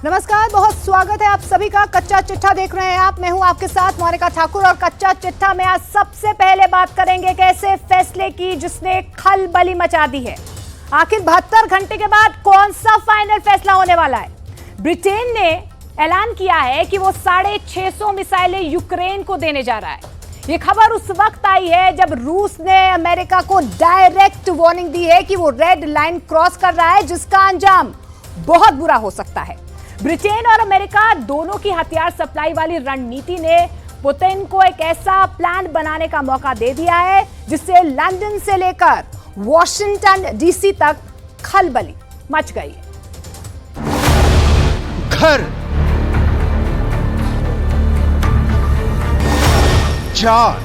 नमस्कार, बहुत स्वागत है आप सभी का। कच्चा चिट्ठा देख रहे हैं आप। मैं हूं आपके साथ मोनिका ठाकुर और कच्चा चिट्ठा में आज सबसे पहले बात करेंगे एक ऐसे फैसले की जिसने खलबली मचा दी है। आखिर 72 घंटे के बाद कौन सा फाइनल फैसला होने वाला है? ब्रिटेन ने ऐलान किया है कि वो 650 मिसाइलें यूक्रेन को देने जा रहा है। ये खबर उस वक्त आई है जब रूस ने अमेरिका को डायरेक्ट वार्निंग दी है कि वो रेड लाइन क्रॉस कर रहा है, जिसका अंजाम बहुत बुरा हो सकता है। ब्रिटेन और अमेरिका दोनों की हथियार सप्लाई वाली रणनीति ने पुतिन को एक ऐसा प्लान बनाने का मौका दे दिया है जिससे लंदन से लेकर वॉशिंगटन डीसी तक खलबली मच गई है। घर, जान,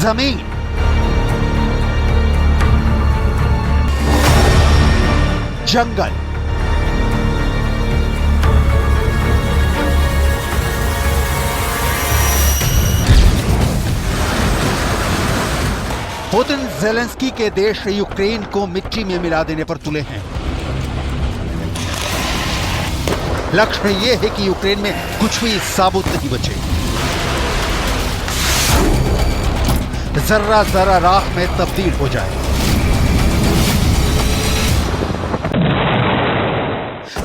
जमीन, जंगल, पुतिन ज़ेलेंस्की के देश यूक्रेन को मिट्टी में मिला देने पर तुले हैं। लक्ष्य यह है कि यूक्रेन में कुछ भी साबुत नहीं बचे। जर्रा जर्रा राख में तब्दील हो जाए।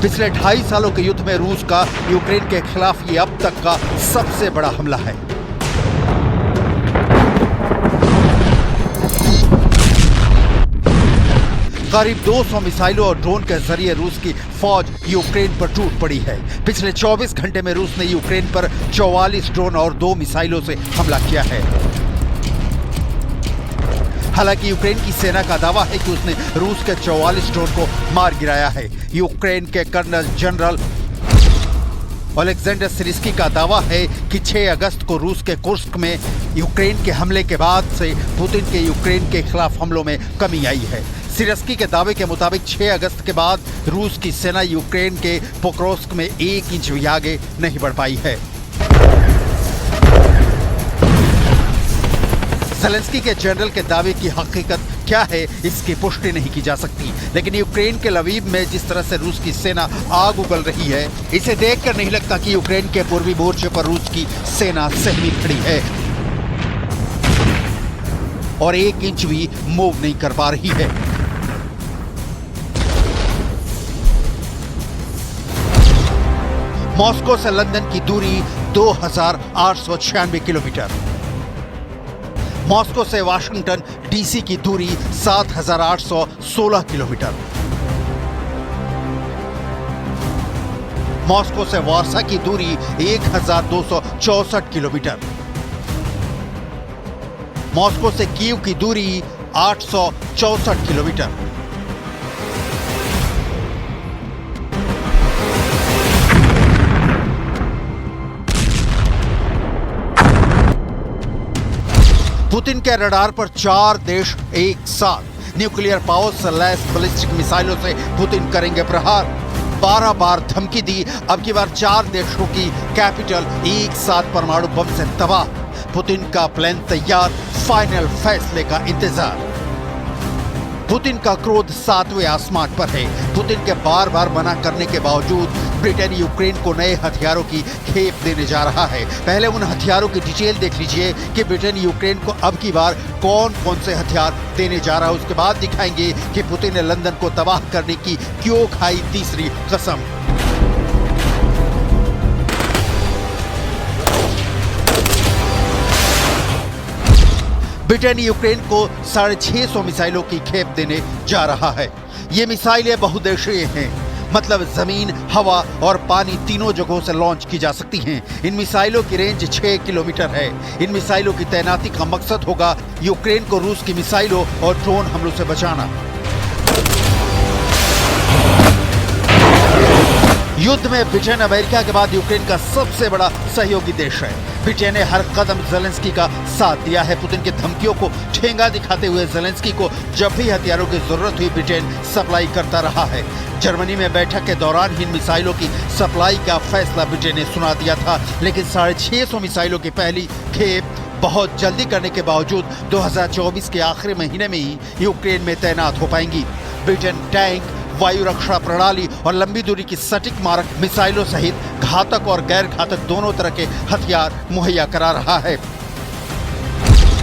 पिछले 2.5 सालों के युद्ध में रूस का यूक्रेन के खिलाफ ये अब तक का सबसे बड़ा हमला है। करीब 200 मिसाइलों और ड्रोन के जरिए रूस की फौज यूक्रेन पर टूट पड़ी है। पिछले 24 घंटे में रूस ने यूक्रेन पर 44 ड्रोन और 2 मिसाइलों से हमला किया है। हालांकि यूक्रेन की सेना का दावा है कि उसने रूस के 44 ड्रोन को मार गिराया है। यूक्रेन के कर्नल जनरल ओलेक्जेंडर सिरिस्की का दावा है कि 6 अगस्त को रूस के कुर्स्क में यूक्रेन के हमले के बाद से पुतिन के यूक्रेन के खिलाफ हमलों में कमी आई है। सिरिस्की के दावे के मुताबिक 6 अगस्त के बाद रूस की सेना यूक्रेन के पोक्रोस्क में 1 इंच भी आगे नहीं बढ़ पाई है। ज़ेलेंस्की के जनरल के दावे की हकीकत क्या है, इसकी पुष्टि नहीं की जा सकती, लेकिन यूक्रेन के लवीव में जिस तरह से रूस की सेना आग उगल रही है, इसे देखकर नहीं लगता कि यूक्रेन के पूर्वी मोर्चे पर रूस की सेना सहमी खड़ी है और 1 इंच भी मूव नहीं कर पा रही है। मॉस्को से लंदन की दूरी 2896 किलोमीटर। मॉस्को से वाशिंगटन डीसी की दूरी 7816 किलोमीटर। मॉस्को से वार्सा की दूरी 1264 किलोमीटर। मॉस्को से कीव की दूरी 864 किलोमीटर। पुतिन के रडार पर 4 देश एक साथ न्यूक्लियर पावर से लैस बैलिस्टिक मिसाइलों से पुतिन करेंगे प्रहार। 12 बार धमकी दी, अब की बार 4 देशों की कैपिटल एक साथ परमाणु बम से तबाह। पुतिन का प्लान तैयार, फाइनल फैसले का इंतजार। पुतिन का क्रोध 7वें आसमान पर है। पुतिन के बार बार मना करने के बावजूद ब्रिटेन यूक्रेन को नए हथियारों की खेप देने जा रहा है। पहले उन हथियारों की डिटेल देख लीजिए कि ब्रिटेन यूक्रेन को अब की बार कौन कौन से हथियार देने जा रहा है। उसके बाद दिखाएंगे कि पुतिन ने लंदन को तबाह करने की क्यों खाई तीसरी कसम। ब्रिटेन यूक्रेन को 650 मिसाइलों की खेप देने जा रहा है। ये मिसाइलें बहुउद्देशीय हैं, मतलब जमीन, हवा और पानी तीनों जगहों से लॉन्च की जा सकती हैं। इन मिसाइलों की रेंज 6 किलोमीटर है। इन मिसाइलों की तैनाती का मकसद होगा यूक्रेन को रूस की मिसाइलों और ड्रोन हमलों से बचाना। युद्ध में ब्रिटेन अमेरिका के बाद यूक्रेन का सबसे बड़ा सहयोगी देश है। ब्रिटेन ने हर कदम ज़ेलेंस्की का साथ दिया है। पुतिन की धमकियों को ठेंगा दिखाते हुए ज़ेलेंस्की को जब भी हथियारों की जरूरत हुई ब्रिटेन सप्लाई करता रहा है। जर्मनी में बैठक के दौरान ही मिसाइलों की सप्लाई का फैसला ब्रिटेन ने सुना दिया था, लेकिन 650 मिसाइलों की पहली खेप बहुत जल्दी करने के बावजूद 2024 के आखिरी महीने में ही यूक्रेन में तैनात हो पाएंगी। ब्रिटेन टैंक, वायु रक्षा प्रणाली और लंबी दूरी की सटीक मारक मिसाइलों सहित घातक और गैर घातक दोनों तरह के हथियार मुहैया करा रहा है।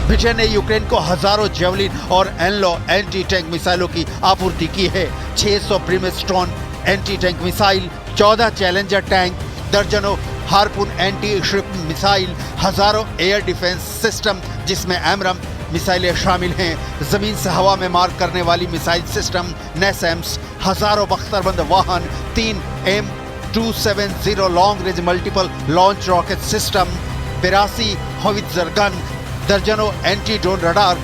ब्रिटेन ने यूक्रेन को हजारों जेवलिन और एनलो एंटी टैंक मिसाइलों की आपूर्ति की है। 600 Brimstone anti tank missile, 14 challenger tank, दर्जनों हार्पून एंटी शिप मिसाइल, हजारों एयर डिफेंस सिस्टम जिसमें एमरम मिसाइलें शामिल हैं, जमीन से हवा में मार करने वाली मिसाइल सिस्टम नेसेम्स, हजारों बख्तरबंद वाहन, 3 M270 long range multiple launch rocket system, 82 howitzer gun, दर्जनों एंटी ड्रोन रडार।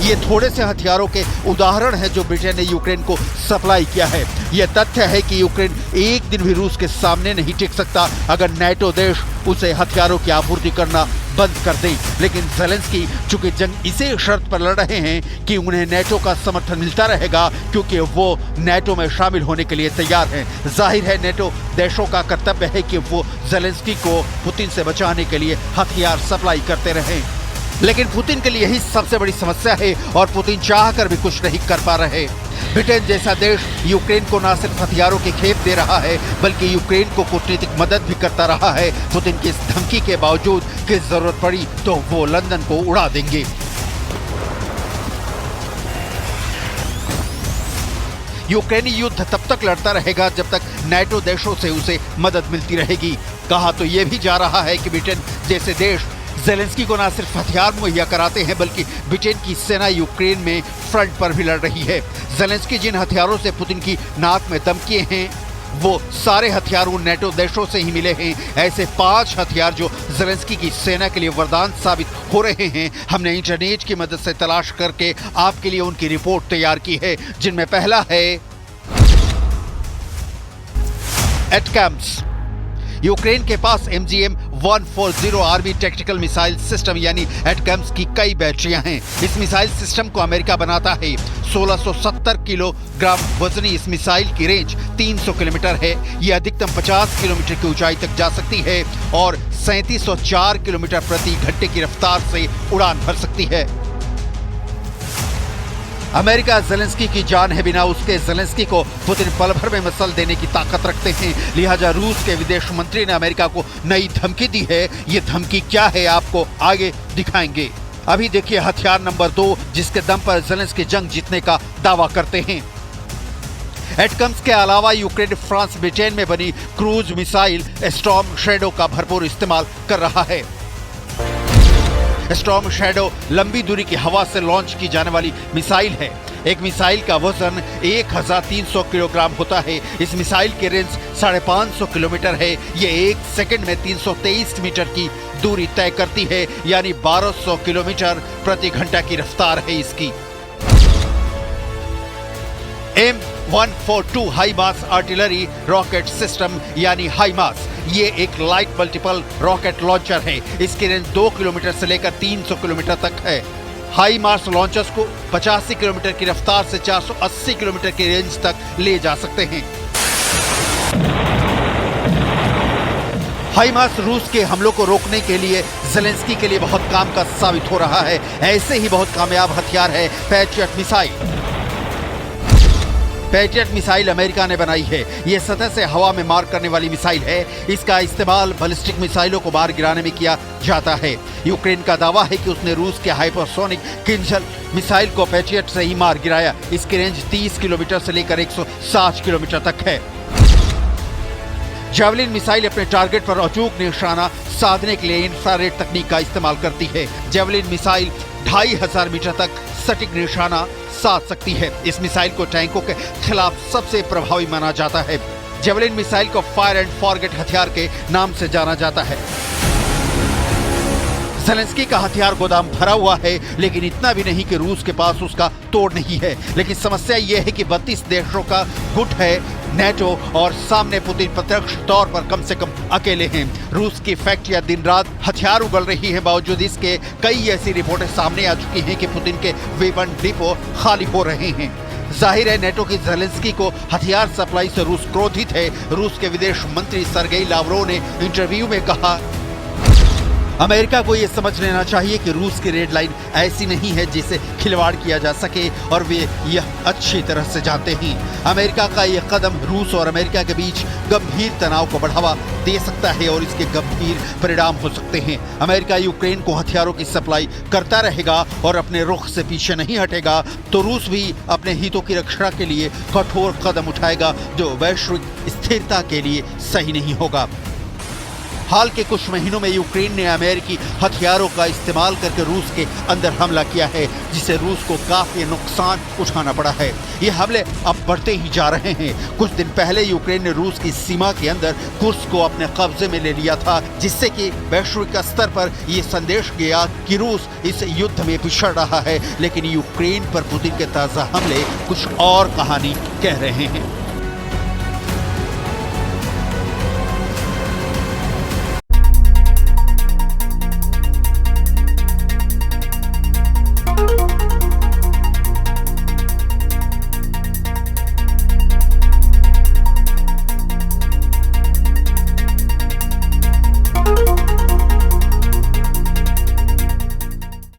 ये थोड़े से हथियारों के उदाहरण हैं जो ब्रिटेन ने यूक्रेन को सप्लाई किया है। यह तथ्य है कि यूक्रेन एक दिन भी रूस के सामने नहीं टिक सकता अगर नाटो देश उसे हथियारों की आपूर्ति करना बंद कर दे। लेकिन ज़ेलेंस्की चूंकि जंग इसी शर्त पर लड़ रहे हैं कि उन्हें नाटो का समर्थन मिलता रहेगा क्योंकि वो नाटो में शामिल होने के लिए तैयार हैं। जाहिर है नाटो देशों का कर्तव्य है कि वो ज़ेलेंस्की को पुतिन से बचाने के लिए हथियार सप्लाई करते रहें। लेकिन पुतिन के लिए यही सबसे बड़ी समस्या है और पुतिन चाहकर भी कुछ नहीं कर पा रहे। ब्रिटेन जैसा देश यूक्रेन को न सिर्फ हथियारों की खेप दे रहा है बल्कि यूक्रेन को कूटनीतिक मदद भी करता रहा है। पुतिन की इस धमकी के बावजूद कि जरूरत पड़ी तो वो लंदन को उड़ा देंगे। यूक्रेनी युद्ध तब तक लड़ता रहेगा जब तक नाटो देशों से उसे मदद मिलती रहेगी। कहा तो यह भी जा रहा है कि ब्रिटेन जैसे देश ज़ेलेंस्की को न सिर्फ हथियार मुहैया कराते हैं बल्कि ब्रिटेन की सेना यूक्रेन में फ्रंट पर भी लड़ रही है। ज़ेलेंस्की जिन हथियारों से पुतिन की नाक में दम किए हैं वो सारे हथियार उन नाटो देशों से ही मिले हैं। ऐसे 5 हथियार जो ज़ेलेंस्की की सेना के लिए वरदान साबित हो रहे हैं हमने इंटरनेट की मदद से तलाश करके आपके लिए उनकी रिपोर्ट तैयार की है, जिनमें पहला है एटकैम्स। यूक्रेन के पास MGM-140 army tactical missile system यानी एटकैम्स की कई बैटरियां हैं। इस मिसाइल सिस्टम को अमेरिका बनाता है। 1670 किलोग्राम वजनी इस मिसाइल की रेंज 300 किलोमीटर है। यह अधिकतम 50 किलोमीटर की ऊंचाई तक जा सकती है और 3704 किलोमीटर प्रति घंटे की रफ्तार से उड़ान भर सकती है। अमेरिका ज़ेलेंस्की की जान है, बिना उसके ज़ेलेंस्की को पुतिन पल भर में मसल देने की ताकत रखते हैं। लिहाजा रूस के विदेश मंत्री ने अमेरिका को नई धमकी दी है। ये धमकी क्या है आपको आगे दिखाएंगे। अभी देखिए हथियार नंबर 2 जिसके दम पर ज़ेलेंस्की जंग जीतने का दावा करते हैं। एटकम्स के अलावा यूक्रेन फ्रांस ब्रिटेन में बनी क्रूज मिसाइल स्टॉर्म शैडो का भरपूर इस्तेमाल कर रहा है। स्टॉर्म शैडो लंबी दूरी की हवा से लॉन्च की जाने वाली मिसाइल है। एक मिसाइल का वजन 1300 किलोग्राम होता है। इस मिसाइल की रेंज 550 किलोमीटर है। ये 1 सेकंड में 323 मीटर की दूरी तय करती है, यानी 1200 किलोमीटर प्रति घंटा की रफ्तार है इसकी। M142 हाई मास आर्टिलरी रॉकेट सिस्टम यानी हाईमास, ये एक लाइट मल्टीपल रॉकेट लॉन्चर है। इसकी रेंज 2 किलोमीटर से लेकर 300 किलोमीटर तक है। हाई मास लॉन्चर्स को 85 किलोमीटर की रफ्तार से 480 किलोमीटर की रेंज तक ले जा सकते हैं। हाईमास रूस के हमलों को रोकने के लिए ज़ेलेंस्की के लिए बहुत काम का साबित हो रहा है। ऐसे ही बहुत कामयाब हथियार है patriot missile. Patriot missile America ने बनाई है। ये सतह से हवा में मार करने वाली मिसाइल है। इसका इस्तेमाल बैलिस्टिक मिसाइलों को मार गिराने में किया जाता है। यूक्रेन का दावा है कि उसने रूस के हाइपरसोनिक किंजल मिसाइल को पैट्रियट से ही मार गिराया। इसकी रेंज 30 किलोमीटर से लेकर 160 किलोमीटर तक है। जेवलिन मिसाइल अपने टारगेट पर अचूक निशाना साधने के लिए इंफ्रारेड तकनीक का इस्तेमाल करती है। जेवलिन मिसाइल 2500 मीटर तक सटीक निशाना साध सकती है। इस मिसाइल को टैंकों के खिलाफ सबसे प्रभावी माना जाता है। जेवलिन मिसाइल को फायर एंड फॉरगेट हथियार के नाम से जाना जाता है। ज़ेलेंस्की का हथियार गोदाम भरा हुआ है, लेकिन इतना भी नहीं कि रूस के पास उसका तोड़ नहीं है। लेकिन समस्या यह है कि 32 देशों का गुट है नाटो और सामने पुतिन प्रत्यक्ष तौर पर कम से कम अकेले हैं। रूस की फैक्ट्रियां दिन रात हथियार उगल रही हैं। बावजूद इसके कई ऐसी रिपोर्टें सामने आ चुकी हैं कि पुतिन के वेपन डिपो खाली हो रहे हैं। जाहिर है नाटो की ज़ेलेंस्की को हथियार सप्लाई से रूस क्रोधित है। रूस के विदेश मंत्री सर्गेई लावरोव ने इंटरव्यू में कहा, अमेरिका को यह समझ लेना चाहिए कि रूस की रेड लाइन ऐसी नहीं है जिसे खिलवाड़ किया जा सके और वे यह अच्छी तरह से जानते हैं। अमेरिका का यह कदम रूस और अमेरिका के बीच गंभीर तनाव को बढ़ावा दे सकता है और इसके गंभीर परिणाम हो सकते हैं। अमेरिका यूक्रेन को हथियारों की सप्लाई करता रहेगा और अपने रुख से पीछे नहीं हटेगा तो रूस भी अपने हितों की रक्षा के लिए कठोर कदम उठाएगा जो वैश्विक स्थिरता के लिए सही नहीं होगा। हाल के कुछ महीनों में यूक्रेन ने अमेरिकी हथियारों का इस्तेमाल करके रूस के अंदर हमला किया है जिससे रूस को काफी नुकसान उठाना पड़ा है। ये हमले अब बढ़ते ही जा रहे हैं। कुछ दिन पहले यूक्रेन ने रूस की सीमा के अंदर कुर्स्क को अपने कब्जे में ले लिया था जिससे कि वैश्विक स्तर पर ये संदेश गया कि रूस इस युद्ध में पिछड़ रहा है। लेकिन यूक्रेन पर पुतिन के ताजा हमले कुछ और कहानी कह रहे हैं।